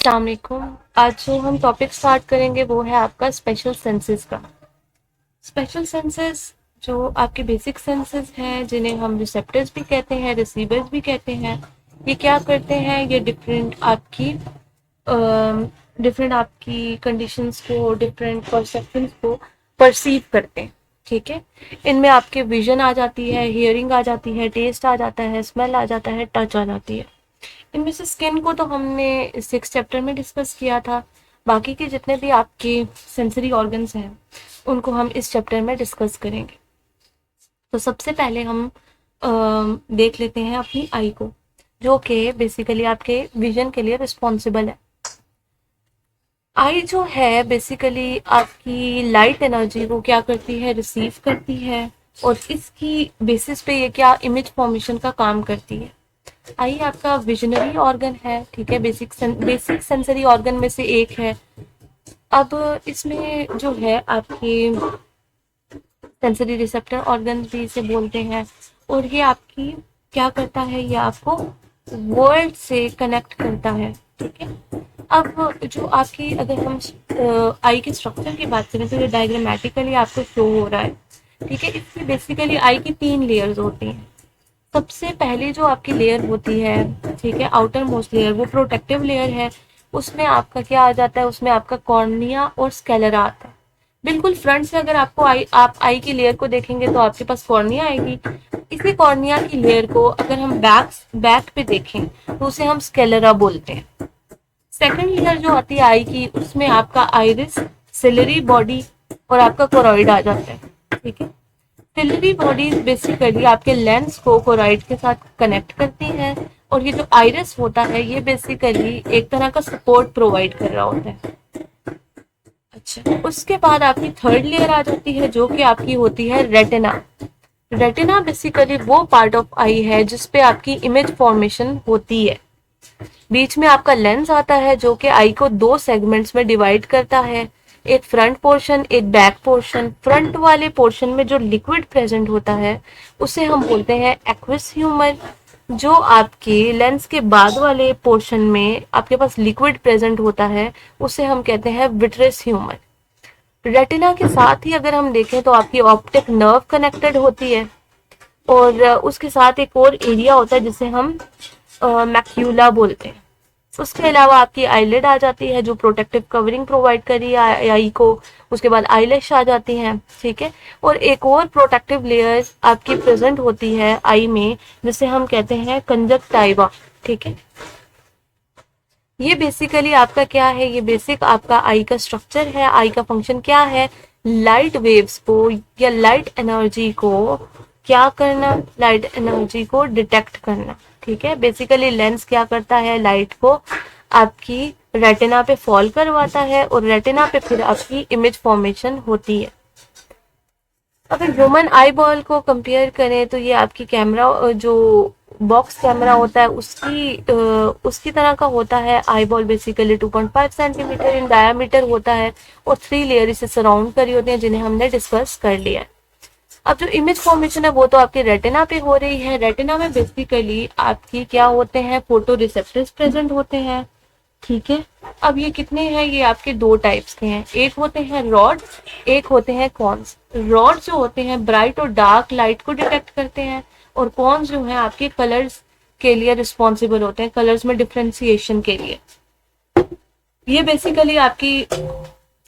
अस्सलाम वालेकुम। आज जो हम टॉपिक स्टार्ट करेंगे वो है आपका स्पेशल सेंसेस का। स्पेशल सेंसेस जो आपके बेसिक सेंसेस हैं, जिन्हें हम रिसेप्टर्स भी कहते हैं, रिसीवर्स भी कहते हैं। ये क्या करते हैं? ये डिफरेंट आपकी कंडीशंस को, डिफरेंट परसेप्शंस को परसीव करते हैं। ठीक है, इनमें आपके विजन आ जाती है, हियरिंग आ जाती है, टेस्ट आ जाता है, स्मेल आ जाता है, टच आ जाती है। इनमें से स्किन को तो हमने 6 चैप्टर में डिस्कस किया था। बाकी के जितने भी आपके सेंसरी ऑर्गन्स हैं उनको हम इस चैप्टर में डिस्कस करेंगे। तो सबसे पहले हम देख लेते हैं अपनी आई को, जो कि बेसिकली आपके विजन के लिए रिस्पॉन्सिबल है। आई जो है बेसिकली आपकी लाइट एनर्जी को क्या करती है, रिसीव करती है, और इसकी बेसिस पे ये क्या इमेज फॉर्मेशन का काम करती है। आई आपका विजनरी ऑर्गन है, ठीक है, बेसिक सेंसरी ऑर्गन में से एक है। अब इसमें जो है आपके सेंसरी रिसेप्टर ऑर्गन भी इसे बोलते हैं, और ये आपकी क्या करता है, ये आपको वर्ल्ड से कनेक्ट करता है। ठीक है, अब जो आपकी अगर हम आई के स्ट्रक्चर की बात करें तो ये डायग्रामेटिकली आपको शो हो रहा है। ठीक है, इसकी बेसिकली आई की 3 लेयर्स होती हैं। सबसे पहले जो आपकी लेयर होती है, ठीक है, आउटर मोस्ट लेयर, वो प्रोटेक्टिव लेयर है। उसमें आपका क्या आ जाता है, उसमें आपका कॉर्निया और स्केलेरा आता है। बिल्कुल फ्रंट से अगर आप आई की लेयर को देखेंगे तो आपके पास कॉर्निया आएगी। इसी कॉर्निया की लेयर को अगर हम बैक बैक पे देखें तो उसे हम स्केलेरा बोलते हैं। सेकंड लेयर जो आती है आई की, उसमें आपका आइरिस, सिलरी बॉडी और आपका कोरॉइड आ जाता है। ठीक है, सिलरी बॉडीज बेसिकली आपके लेंस को कोराइड के साथ कनेक्ट करती हैं, और ये जो आइरिस होता है ये बेसिकली एक तरह का सपोर्ट प्रोवाइड कर रहा होता है। अच्छा, उसके बाद आपकी थर्ड लेयर आ जाती है जो कि आपकी होती है रेटिना। रेटिना बेसिकली वो पार्ट ऑफ आई है जिसपे आपकी इमेज फॉर्मेशन होती है। बीच में आपका लेंस आता है जो कि आई को 2 सेगमेंट्स में डिवाइड करता है, एक फ्रंट पोर्शन, एक बैक पोर्शन। फ्रंट वाले पोर्शन में जो लिक्विड प्रेजेंट होता है उसे हम बोलते हैं एक्विस ह्यूमर। जो आपके लेंस के बाद वाले पोर्शन में आपके पास लिक्विड प्रेजेंट होता है उसे हम कहते हैं विट्रेस ह्यूमर। रेटिना के साथ ही अगर हम देखें तो आपकी ऑप्टिक नर्व कनेक्टेड होती है, और उसके साथ एक और एरिया होता है जिसे हम मैक्यूला बोलते हैं। उसके अलावा आपकी आईलिड आ जाती है जो प्रोटेक्टिव कवरिंग प्रोवाइड कर रही है आई को। उसके बाद आईलैश आ जाती हैं। ठीक है, और एक और प्रोटेक्टिव लेयर आपकी प्रेजेंट होती है आई में जिसे हम कहते हैं कंजक्टाइवा। ठीक है, ये बेसिकली आपका क्या है, ये बेसिक आपका आई का स्ट्रक्चर है। आई का फंक्शन क्या है, लाइट वेव्स को या लाइट एनर्जी को क्या करना, लाइट एनर्जी को डिटेक्ट करना। ठीक है, बेसिकली लेंस क्या करता है, लाइट को आपकी रेटिना पे फॉल करवाता है, और रेटिना पे फिर आपकी इमेज फॉर्मेशन होती है। अगर ह्यूमन आई बॉल को कंपेयर करें तो ये आपकी कैमरा जो बॉक्स कैमरा होता है उसकी तरह का होता है। आई बॉल बेसिकली 2.5 सेंटीमीटर इन डायामीटर होता है, और 3 लेयर इसे सराउंड करी होती है जिन्हें हमने डिस्कस कर लिया है। अब जो इमेज फॉर्मेशन है वो तो आपकी रेटिना पे हो रही है। रेटिना में बेसिकली आपकी क्या होते हैं, फोटो रिसेप्टर्स प्रेजेंट होते हैं। ठीक है, अब ये कितने हैं, ये आपके 2 टाइप्स के हैं। एक होते हैं रॉड, एक होते हैं कॉन्स। रॉड जो होते हैं ब्राइट और डार्क लाइट को डिटेक्ट करते हैं, और कॉन्स जो है आपके कलर्स के लिए रिस्पॉन्सिबल होते हैं, कलर्स में डिफ्रेंसिएशन के लिए। ये बेसिकली आपकी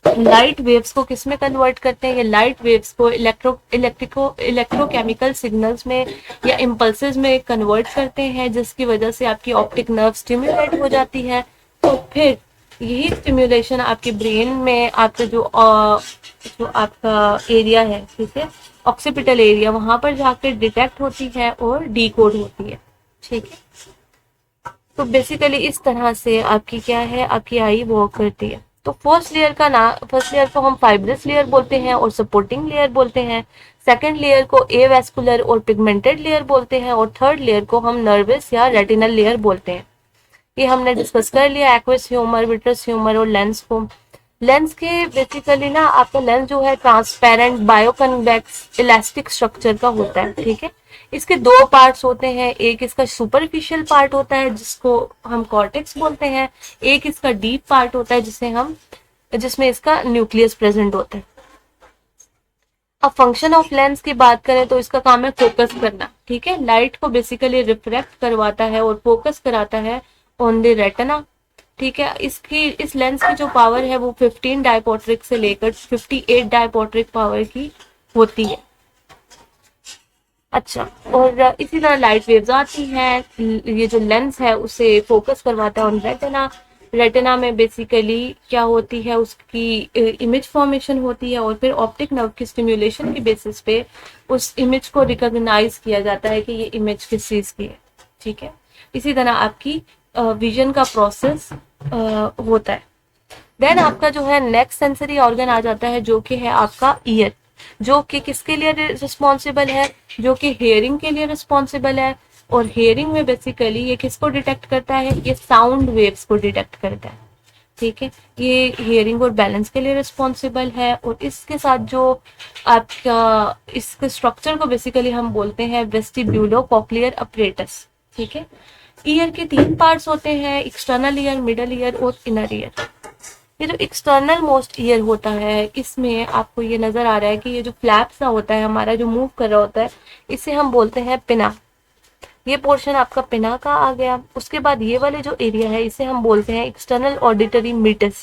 लाइट वेव्स को किस में कन्वर्ट करते हैं, ये लाइट वेव्स को इलेक्ट्रोकेमिकल सिग्नल्स में या इम्पल्सेस में कन्वर्ट करते हैं, जिसकी वजह से आपकी ऑप्टिक नर्व स्टिमुलेट हो जाती है। तो फिर यही स्टिमुलेशन आपके ब्रेन में आपका जो आपका एरिया है, ठीक है, ऑक्सीपिटल एरिया, वहां पर जाकर डिटेक्ट होती है और डिकोड होती है। ठीक है, तो बेसिकली इस तरह से आपकी क्या है, आपकी आई वर्क करती है। तो फर्स्ट लेयर को हम फाइब्रस लेयर बोलते हैं और सपोर्टिंग लेयर बोलते हैं। सेकंड लेयर को एवेस्कुलर और पिगमेंटेड लेयर बोलते हैं, और थर्ड लेयर को हम नर्वस या रेटिनल लेयर बोलते हैं। ये हमने डिस्कस कर लिया एक्विस ह्यूमर, विट्रस ह्यूमर और लेंस को। लेंस के बेसिकली ना आपका लेंस जो है ट्रांसपेरेंट बायोकन्वेक्स इलास्टिक स्ट्रक्चर का होता है, ठीक है। इसके दो पार्ट्स होते हैं, एक इसका सुपरफिशियल पार्ट होता है जिसको हम कॉर्टेक्स बोलते हैं, एक इसका डीप पार्ट होता है जिसमें इसका न्यूक्लियस प्रेजेंट होता है। अब फंक्शन ऑफ लेंस की बात करें तो इसका काम है फोकस करना, ठीक है। लाइट को बेसिकली रिफ्रैक्ट करवाता है और फोकस कराता है ऑन द रेटिना, ठीक है। इस लेंस की जो पावर है वो 15 डायपोट्रिक से लेकर 58 डायपोट्रिक पावर की होती है। अच्छा, और इसी तरह लाइट वेव्स आती हैं, ये जो लेंस है उसे फोकस करवाता है ऑन रेटिना। रेटिना में बेसिकली क्या होती है, उसकी इमेज फॉर्मेशन होती है और फिर ऑप्टिक नर्व की स्टिम्युलेशन की बेसिस पे उस इमेज को रिकॉग्नाइज किया जाता है कि ये इमेज किस चीज की है, ठीक है। इसी तरह आपकी विजन का प्रोसेस होता है। देन आपका जो है नेक्स्ट सेंसरी ऑर्गन आ जाता है जो कि है आपका ईयर, जो कि किसके लिए रिस्पॉन्सिबल है, जो कि हेयरिंग के लिए रिस्पॉन्सिबल है। और हेयरिंग में बेसिकली ये किसको डिटेक्ट करता है, ये साउंड वेव्स को डिटेक्ट करता है, ठीक है। ये हियरिंग और बैलेंस के लिए रिस्पॉन्सिबल है। और इसके साथ जो आपका इसके स्ट्रक्चर को बेसिकली हम बोलते हैं वेस्टिब्यूलो कॉक्लियर अपरेटस, ठीक है। ईयर के 3 पार्ट्स होते हैं, एक्सटर्नल ईयर, मिडल ईयर और इनर ईयर। ये जो एक्सटर्नल मोस्ट ईयर होता है, इसमें आपको ये नजर आ रहा है कि ये जो फ्लैप सा होता है हमारा जो मूव कर रहा होता है, इसे हम बोलते हैं पिना। ये पोर्शन आपका पिना का आ गया। उसके बाद ये वाले जो एरिया है इसे हम बोलते हैं external auditory meatus.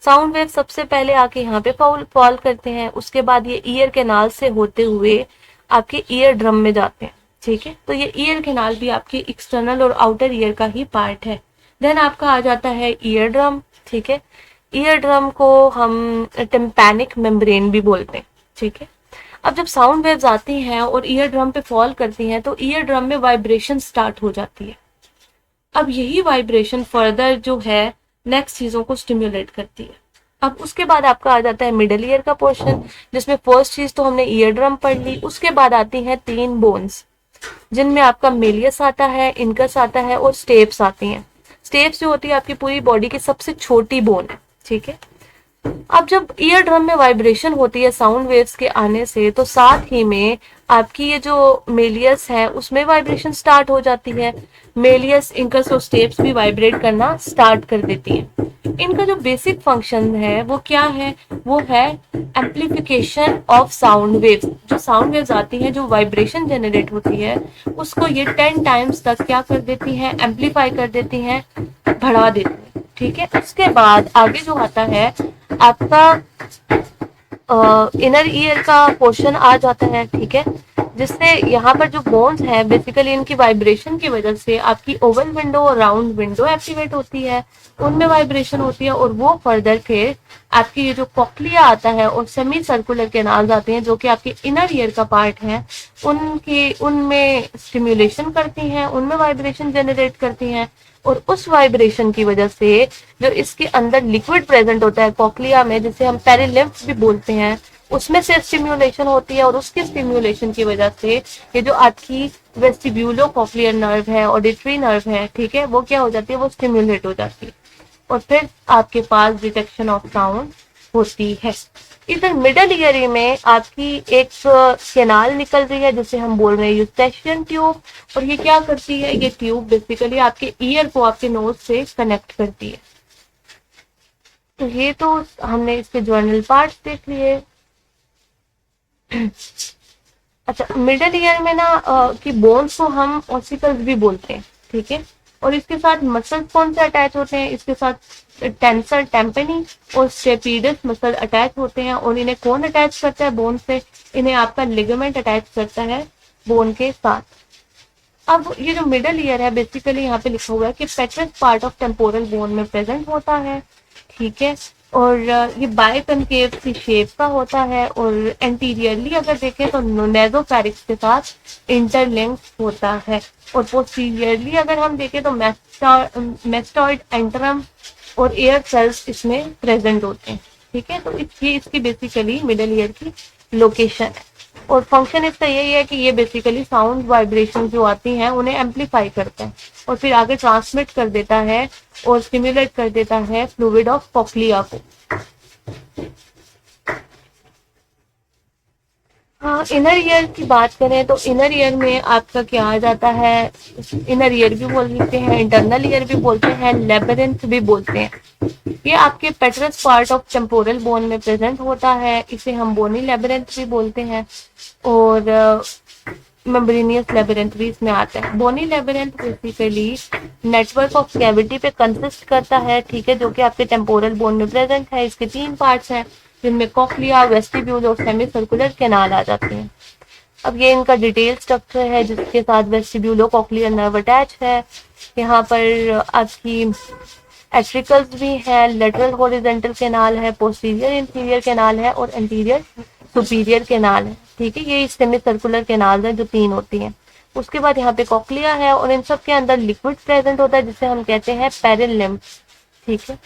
Sound wave सबसे पहले आके यहाँ पे फॉल करते हैं, उसके बाद ये ईयर कैनाल से होते हुए आपके ईयर ड्रम में जाते हैं, ठीक है। तो ये ईयर कैनाल भी आपके एक्सटर्नल और आउटर ईयर का ही पार्ट है। देन आपका आ जाता है ईयर ड्रम, ठीक है। ईयर ड्रम को हम टिम्पैनिक मेम्ब्रेन भी बोलते हैं, ठीक है। अब जब साउंड वेव्स आती हैं और ईयर ड्रम पे फॉल करती हैं तो ईयर ड्रम में वाइब्रेशन स्टार्ट हो जाती है। अब यही वाइब्रेशन फर्दर जो है नेक्स्ट चीजों को स्टिम्युलेट करती है। अब उसके बाद आपका आ जाता है मिडल ईयर का पोर्शन, जिसमें फर्स्ट चीज तो हमने ईयर ड्रम पढ़ ली। उसके बाद आती हैं 3 बोन्स, जिनमें आपका मेलियस आता है, इनकस आता है और स्टेप्स आती हैं। स्टेप्स जो होती है आपकी पूरी बॉडी की सबसे छोटी बोन है, ठीक है। अब जब ईयर ड्रम में वाइब्रेशन होती है साउंड वेव्स के आने से, तो साथ ही में आपकी ये जो मेलियस है उसमें वाइब्रेशन स्टार्ट हो जाती है। मेलियस, इंकस और स्टेप्स भी वाइब्रेट करना स्टार्ट कर देती हैं। इनका जो बेसिक फंक्शन है वो क्या है, वो है एम्प्लीफिकेशन ऑफ साउंड वेव्स। जो साउंड वेव्स आती हैं, जो वाइब्रेशन जनरेट होती है, उसको ये 10 टाइम्स तक क्या कर देती हैं, एम्प्लीफाई कर देती हैं, बढ़ा देती हैं, ठीक है। उसके बाद आगे जो आता है आपका इनर ईयर का पोर्शन आ जाता है, ठीक है, जिससे यहाँ पर जो बोन्स है बेसिकली इनकी वाइब्रेशन की वजह से आपकी ओवल विंडो और राउंड विंडो एक्टिवेट होती है, उनमें वाइब्रेशन होती है। और वो फर्दर फिर आपकी ये जो कॉक्लिया आता है और सेमी सर्कुलर कैनाल्स आते हैं जो कि आपके इनर ईयर का पार्ट है, उनमें स्टिम्युलेशन करती हैं, उनमें वाइब्रेशन जनरेट करती हैं। और उस वाइब्रेशन की वजह से जो इसके अंदर लिक्विड प्रेजेंट होता है कॉक्लिया में, जिसे हम पेरिलिम्फ भी बोलते हैं, उसमें से स्टिम्युलेशन होती है। और उसकी स्टिम्युलेशन की वजह से ये जो आपकी वेस्टिब्यूलो कॉक्लियर नर्व है, ऑडिटरी नर्व है, ठीक है, वो क्या हो जाती है, वो स्टिम्युलेट हो जाती है और फिर आपके पास डिटेक्शन ऑफ साउंड होती है। इधर मिडल ईयर में आपकी एक कैनाल निकल रही है जिसे हम बोल रहे हैं यूस्टेशियन ट्यूब। और ये क्या करती है, ये ट्यूब बेसिकली आपके ईयर को आपके नोज से कनेक्ट करती है। तो ये तो हमने इसके जर्नल पार्ट्स देख लिए। अच्छा, मिडल ईयर में ना कि बोन्स को हम ऑसिकल्स भी बोलते हैं, ठीक है। और इसके साथ मसल्स कौन से अटैच होते हैं, इसके साथ टेंसर टेम्पेनी और स्टेपिडस मसल अटैच होते हैं। और इन्हें कौन अटैच करता है बोन से, इन्हें आपका लिगामेंट अटैच करता है बोन के साथ। अब ये जो मिडल ईयर है बेसिकली यहाँ पे लिखा हुआ है कि पेट्रस पार्ट ऑफ टेम्पोरल बोन में प्रेजेंट होता है, ठीक है। और ये बाइकनकेव सी शेप का होता है और एंटीरियरली अगर देखें तो नेजोफेरिक्स के साथ इंटरलिंक होता है। और पोस्टीरियरली अगर हम देखें तो मेस्टॉइड एंटरम और एयर सेल्स इसमें प्रेजेंट होते हैं, ठीक है। तो ये इसकी बेसिकली मिडल ईयर की लोकेशन है। और फंक्शन इसका यही है कि ये बेसिकली साउंड वाइब्रेशन जो आती हैं उन्हें एम्पलीफाई करता है और फिर आगे ट्रांसमिट कर देता है और स्टिम्युलेट कर देता है फ्लूइड ऑफ कॉक्लिया को। हाँ, इनर ईयर की बात करें तो इनर ईयर में आपका क्या आ जाता है, इनर ईयर भी बोलते हैं, इंटरनल ईयर भी बोलते हैं, लेबरेंथ भी बोलते हैं। ये आपके पेट्रस पार्ट ऑफ टेम्पोरल बोन में प्रेजेंट होता है, इसे हम बोनी लेबरेंथ भी बोलते हैं, और मेम्ब्रेनियस लेबरेंथ भी इसमें आता है। Bony labyrinth basically network of cavity पे कंसिस्ट करता है, ठीक है, जो कि आपके टेम्पोरल बोन में प्रेजेंट है। इसके 3 पार्ट्स हैं, जिनमें कॉक्लिया, वेस्टिब्यूल और सेमी सर्कुलर कैनाल आ जाते हैं। अब ये इनका डिटेल स्ट्रक्चर है, जिसके साथ वेस्टिब्यूलो कॉक्लियर नर्व अटैच है। यहाँ पर आपकी एट्रिकल्स भी है, लेटरल हॉरिजेंटल कैनाल है, पोस्टीरियर इंफीरियर कैनाल है और एंटीरियर सुपीरियर कैनाल है, ठीक है। ये सेमी सर्कुलर कैनाल है जो 3 होती हैं। उसके बाद यहाँ पे कॉक्लिया है और इन सब के अंदर लिक्विड प्रेजेंट होता है, जिसे हम कहते हैं पेरिल लिम्फ, ठीक है।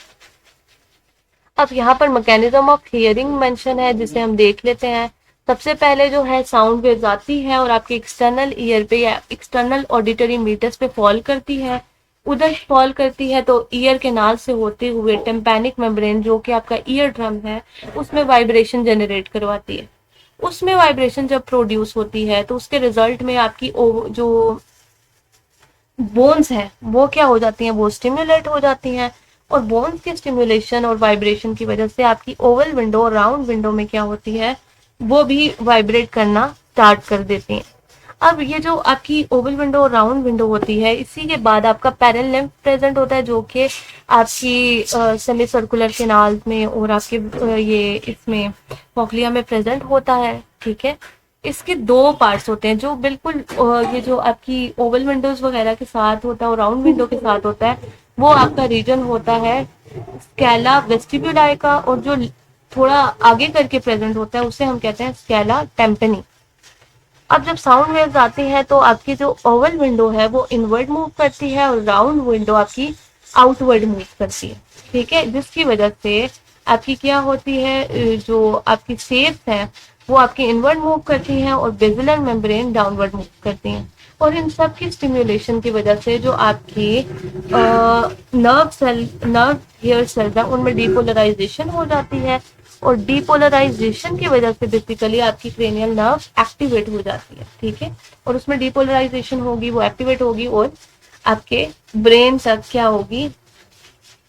अब यहाँ पर मैकेनिज्म ऑफ हियरिंग मेंशन है, जिसे हम देख लेते हैं। सबसे पहले जो है साउंड वेव्स आती है और आपके एक्सटर्नल ईयर पे या एक्सटर्नल ऑडिटरी मीटर्स पे फॉल करती है। उधर फॉल करती है तो ईयर कैनाल से होते हुए टिम्पैनिक मेम्ब्रेन, जो कि आपका ईयर ड्रम है, उसमें वाइब्रेशन जनरेट करवाती है। उसमें वाइब्रेशन जब प्रोड्यूस होती है तो उसके रिजल्ट में आपकी जो बोन्स हैं वो क्या हो जाती हैं, वो स्टिम्युलेट हो जाती हैं। और बोन्स के स्टिम्युलेशन और वाइब्रेशन की वजह से आपकी ओवल विंडो और राउंड विंडो में क्या होती है, वो भी वाइब्रेट करना स्टार्ट कर देती हैं। अब ये जो आपकी ओवल विंडो और राउंड विंडो होती है, इसी के बाद आपका पैरेलल लिम्फ प्रेजेंट होता है, जो कि आपकी सेमी सर्कुलर कैनाल में और आपके ये इसमें कॉक्लिया में प्रेजेंट होता है, ठीक है। इसके 2 पार्ट्स होते हैं, जो बिल्कुल ये जो आपकी ओवल विंडोज वगैरह के साथ होता है और राउंड विंडो के साथ होता है, वो आपका रीजन होता है स्कैला वेस्टिब्यूलाई का, और जो थोड़ा आगे करके प्रेजेंट होता है उसे हम कहते हैं स्कैला टेम्पनी। अब जब साउंड वेव्स आती हैं तो आपकी जो ओवल विंडो है वो इनवर्ड मूव करती है और राउंड विंडो आपकी आउटवर्ड मूव करती है, ठीक है, जिसकी वजह से आपकी क्या होती है, जो आपकी सेल्स हैं वो आपकी इनवर्ड मूव करती हैं और बेसिलर मेम्ब्रेन डाउनवर्ड मूव करती हैं। और इन सब की स्टिम्युलेशन की वजह से जो आपकी नर्व हेयर सेल्स है उनमें डीपोलराइजेशन हो जाती है, और डीपोलराइजेशन की वजह से बेसिकली आपकी क्रेनियल नर्व एक्टिवेट हो जाती है, ठीक है। और उसमें डीपोलराइजेशन होगी, वो एक्टिवेट होगी और आपके ब्रेन तक क्या होगी,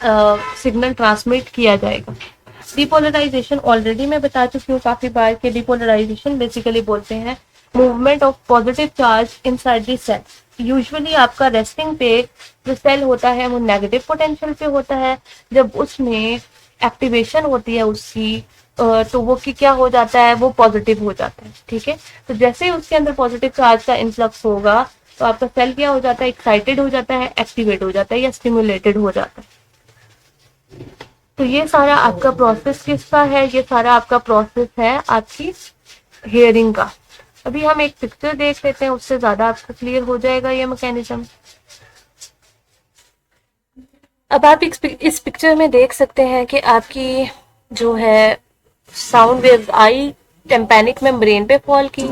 सिग्नल ट्रांसमिट किया जाएगा। डीपोलराइजेशन ऑलरेडी मैं बता चुकी हूँ काफी बार कि डीपोलराइजेशन बेसिकली बोलते हैं movement of positive charge inside the cell. Usually आपका रेस्टिंग पे जो सेल होता है वो नेगेटिव पोटेंशियल पे होता है, जब उसमें एक्टिवेशन होती है उसकी तो वो की क्या हो जाता है, वो पॉजिटिव हो जाता है, ठीक है। तो जैसे ही उसके अंदर पॉजिटिव चार्ज का इन्फ्लक्स होगा तो आपका सेल क्या हो जाता है, एक्साइटेड हो जाता है, एक्टिवेट हो जाता है या स्टिमुलेटेड हो जाता है। तो ये सारा आपका प्रोसेस किसका है, ये सारा आपका प्रोसेस है आपकी हियरिंग का। अभी हम एक पिक्चर देख लेते हैं, उससे ज्यादा आपको क्लियर हो जाएगा ये मैकेनिज्म। अब आप इस पिक्चर में देख सकते हैं कि आपकी जो है साउंड वेव्स आई, टेम्पैनिक मेम्ब्रेन पे फॉल की,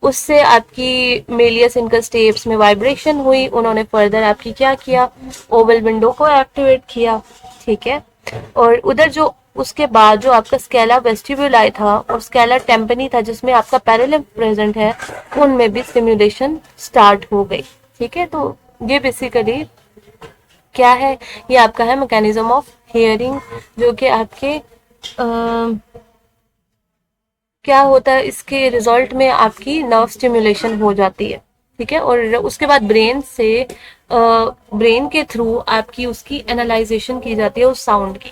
उससे आपकी मेलियस इंटरस्टेप्स में वाइब्रेशन हुई, उन्होंने फर्दर आपकी क्या किया, ओवल विंडो को एक्टिवेट किया, ठीक है। और उधर जो उसके बाद जो आपका स्केला वेस्टिब्यूलाई था और स्केला टेम्पनी था, जिसमें आपका पैरेलल प्रेजेंट है, उनमें भी स्टिम्युलेशन स्टार्ट हो गई, ठीक है। तो ये बेसिकली क्या है, ये आपका है मैकेनिज्म ऑफ हियरिंग, जो कि आपके क्या होता है, इसके रिजल्ट में आपकी नर्व स्टिम्युलेशन हो जाती है, ठीक है। और उसके बाद ब्रेन से ब्रेन के थ्रू आपकी उसकी एनालाइजेशन की जाती है उस साउंड की।